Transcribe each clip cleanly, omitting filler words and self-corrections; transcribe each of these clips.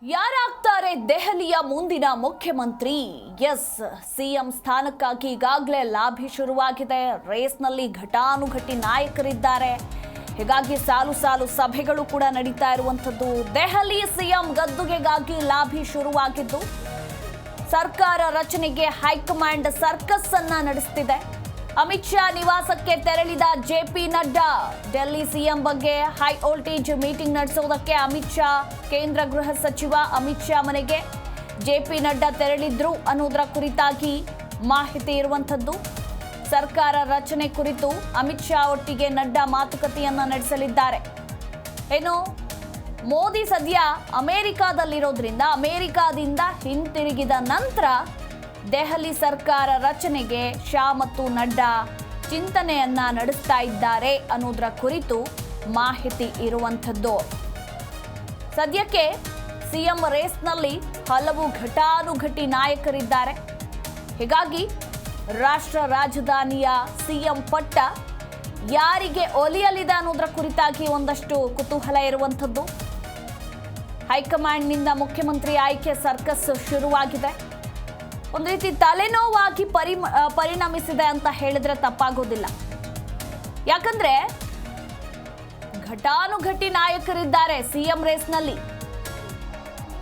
ಯಾರಾಗ್ತಾರೆ ದೆಹಲಿಯ ಮುಂದಿನ ಮುಖ್ಯಮಂತ್ರಿ? ಎಸ್, ಸಿಎಂ ಸ್ಥಾನಕ್ಕಾಗಿ ಈಗಾಗಲೇ ಲಾಬಿ ಶುರುವಾಗಿದೆ. ರೇಸ್ನಲ್ಲಿ ಘಟಾನುಘಟಿ ನಾಯಕರಿದ್ದಾರೆ. ಹೀಗಾಗಿ ಸಾಲು ಸಾಲು ಸಭೆಗಳು ಕೂಡ ನಡೀತಾ ಇರುವಂಥದ್ದು. ದೆಹಲಿ ಸಿಎಂ ಗದ್ದುಗೆಗಾಗಿ ಲಾಬಿ ಶುರುವಾಗಿದ್ದು, ಸರ್ಕಾರ ರಚನೆಗೆ ಹೈಕಮಾಂಡ್ ಸರ್ಕಸ್ ಅನ್ನ ನಡೆಸುತ್ತಿದೆ. ಅಮಿತ್ ಶಾ ನಿವಾಸಕ್ಕೆ ತೆರಳಿದ ಜೆಪಿ ನಡ್ಡಾ. ಡೆಲ್ಲಿ ಸಿಎಂ ಬಗ್ಗೆ ಹೈ ವೋಲ್ಟೇಜ್ ಮೀಟಿಂಗ್ ನಡೆಸೋದಕ್ಕೆ ಅಮಿತ್ ಶಾ, ಕೇಂದ್ರ ಗೃಹ ಸಚಿವ ಅಮಿತ್ ಶಾ ಮನೆಗೆ ಜೆಪಿ ನಡ್ಡಾ ತೆರಳಿದ್ರು ಅನ್ನೋದರ ಕುರಿತಾಗಿ ಮಾಹಿತಿ ಇರುವಂಥದ್ದು. ಸರ್ಕಾರ ರಚನೆ ಕುರಿತು ಅಮಿತ್ ಶಾ ಒಟ್ಟಿಗೆ ನಡ್ಡಾ ಮಾತುಕತೆಯನ್ನ ನಡೆಸಲಿದ್ದಾರೆ. ಏನು, ಮೋದಿ ಸದ್ಯ ಅಮೆರಿಕಾದಲ್ಲಿರೋದ್ರಿಂದ ಅಮೆರಿಕಾದಿಂದ ಹಿಂತಿರುಗಿದ ನಂತರ ದೆಹಲಿ ಸರ್ಕಾರ ರಚನೆಗೆ ಶಾ ಮತ್ತು ನಡ್ಡಾ ಚಿಂತನೆಯನ್ನ ನಡೆಸ್ತಾ ಇದ್ದಾರೆ ಅನ್ನೋದರ ಕುರಿತು ಮಾಹಿತಿ ಇರುವಂಥದ್ದು. ಸದ್ಯಕ್ಕೆ ಸಿಎಂ ರೇಸ್ನಲ್ಲಿ ಹಲವು ಘಟಾನುಘಟಿ ನಾಯಕರಿದ್ದಾರೆ. ಹೀಗಾಗಿ ರಾಷ್ಟ್ರ ರಾಜಧಾನಿಯ ಸಿಎಂ ಪಟ್ಟ ಯಾರಿಗೆ ಒಲಿಯಲಿದೆ ಅನ್ನೋದರ ಕುರಿತಾಗಿ ಒಂದಷ್ಟು ಕುತೂಹಲ ಇರುವಂಥದ್ದು. ಹೈಕಮಾಂಡ್ನಿಂದ ಮುಖ್ಯಮಂತ್ರಿ ಆಯ್ಕೆ ಸರ್ಕಸ್ ಶುರುವಾಗಿದೆ. ಒಂದು ರೀತಿ ತಲೆನೋವಾಗಿ ಪರಿಣಮಿಸಿದೆ ಅಂತ ಹೇಳಿದ್ರೆ ತಪ್ಪಾಗೋದಿಲ್ಲ. ಯಾಕಂದ್ರೆ ಘಟಾನುಘಟಿ ನಾಯಕರಿದ್ದಾರೆ ಸಿಎಂ ರೇಸ್ನಲ್ಲಿ.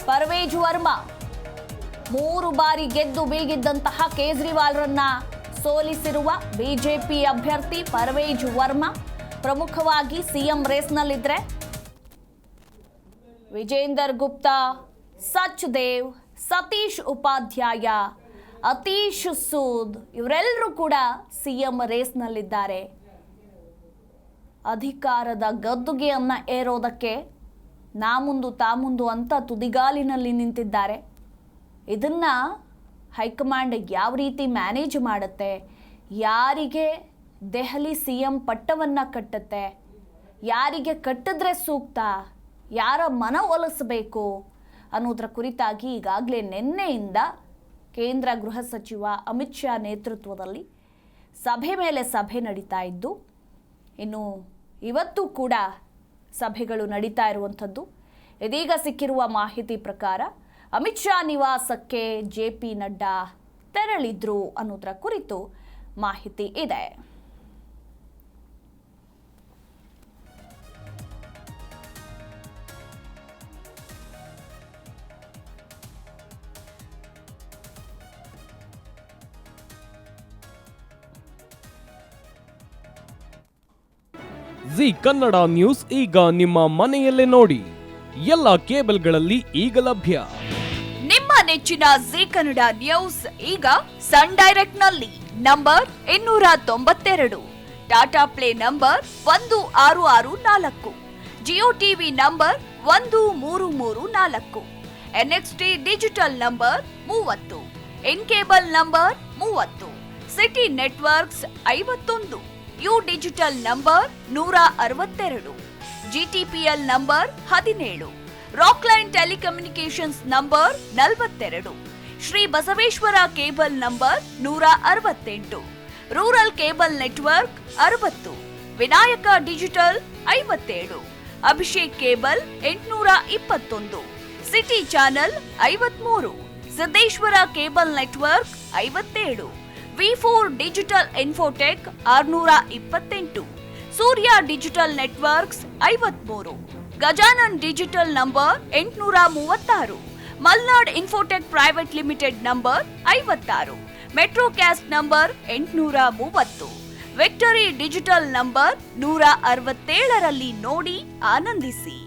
ಪರ್ವೇಜ್ ವರ್ಮಾ 3 ಬಾರಿ ಗೆದ್ದು ಬೀಗಿದ್ದಂತಹ ಕೇಜ್ರಿವಾಲ್ರನ್ನ ಸೋಲಿಸಿರುವ ಬಿಜೆಪಿ ಅಭ್ಯರ್ಥಿ ಪರ್ವೇಜ್ ವರ್ಮಾ ಪ್ರಮುಖವಾಗಿ ಸಿಎಂ ರೇಸ್ನಲ್ಲಿದ್ರೆ, ವಿಜೇಂದರ್ ಗುಪ್ತಾ, ಸಚ್ದೇವ್, ಸತೀಶ್ ಉಪಾಧ್ಯಾಯ, ಅತೀಶ್ ಸೂದ್ ಇವರೆಲ್ಲರೂ ಕೂಡ ಸಿಎಂ ರೇಸ್ನಲ್ಲಿದ್ದಾರೆ. ಅಧಿಕಾರದ ಗದ್ದುಗೆಯನ್ನ ಏರೋದಕ್ಕೆ ನಾ ಮುಂದು ತಾ ಮುಂದು ಅಂತ ತುದಿಗಾಲಿನಲ್ಲಿ ನಿಂತಿದ್ದಾರೆ. ಇದನ್ನ ಹೈಕಮಾಂಡ್ ಯಾವ ರೀತಿ ಮ್ಯಾನೇಜ್ ಮಾಡುತ್ತೆ, ಯಾರಿಗೆ ದೆಹಲಿ ಸಿಎಂ ಪಟ್ಟವನ್ನ ಕಟ್ಟುತ್ತೆ, ಯಾರಿಗೆ ಕಟ್ಟಿದ್ರೆ ಸೂಕ್ತ, ಯಾರ ಮನ ಒಲಿಸಬೇಕು ಅನ್ನೋದರ ಕುರಿತಾಗಿ ಈಗಾಗಲೇ ನಿನ್ನೆಯಿಂದ ಕೇಂದ್ರ ಗೃಹ ಸಚಿವ ಅಮಿತ್ ಶಾ ನೇತೃತ್ವದಲ್ಲಿ ಸಭೆ ಮೇಲೆ ಸಭೆ ನಡೀತಾ ಇದ್ದು, ಇನ್ನು ಇವತ್ತು ಕೂಡ ಸಭೆಗಳು ನಡೀತಾ ಇರುವಂಥದ್ದು. ಇದೀಗ ಸಿಕ್ಕಿರುವ ಮಾಹಿತಿ ಪ್ರಕಾರ ಅಮಿತ್ ಶಾ ನಿವಾಸಕ್ಕೆ ಜೆಪಿ ನಡ್ಡಾ ತೆರಳಿದ್ರು ಅನ್ನೋದರ ಕುರಿತು ಮಾಹಿತಿ ಇದೆ. ಜಿ ಕನ್ನಡ ನ್ಯೂಸ್ ಈಗ ನಿಮ್ಮ ಮನೆಯಲ್ಲೇ ನೋಡಿ. ಎಲ್ಲ ಕೇಬಲ್ಗಳಲ್ಲಿ ಈಗ ಲಭ್ಯ. ನಿಮ್ಮ ನೆಚ್ಚಿನ ಜಿ ಕನ್ನಡ ನ್ಯೂಸ್ ಈಗ ಸನ್ ಡೈರೆಕ್ಟ್ ನಲ್ಲಿ number 292, Tata play number 1664, Jio TV number 1334, NXT digital number 30, in cable number 30, city networks 51, U digital number 162, GTPL number 17, Rockline telecommunications number 42, Shri Basaveshwara cable number 168, rural cable network 60, Vinayaka digital 57, Abhishek cable 821, city channel 53, Siddeshwara cable network 57, V4 digital Infotech 628, Surya digital networks 53, Gajanan digital number 836, Malnad Infotech private limited number 56, Metrocast number 830, Victory digital number 167ರಲ್ಲಿ ನೋಡಿ ಆನಂದಿಸಿ.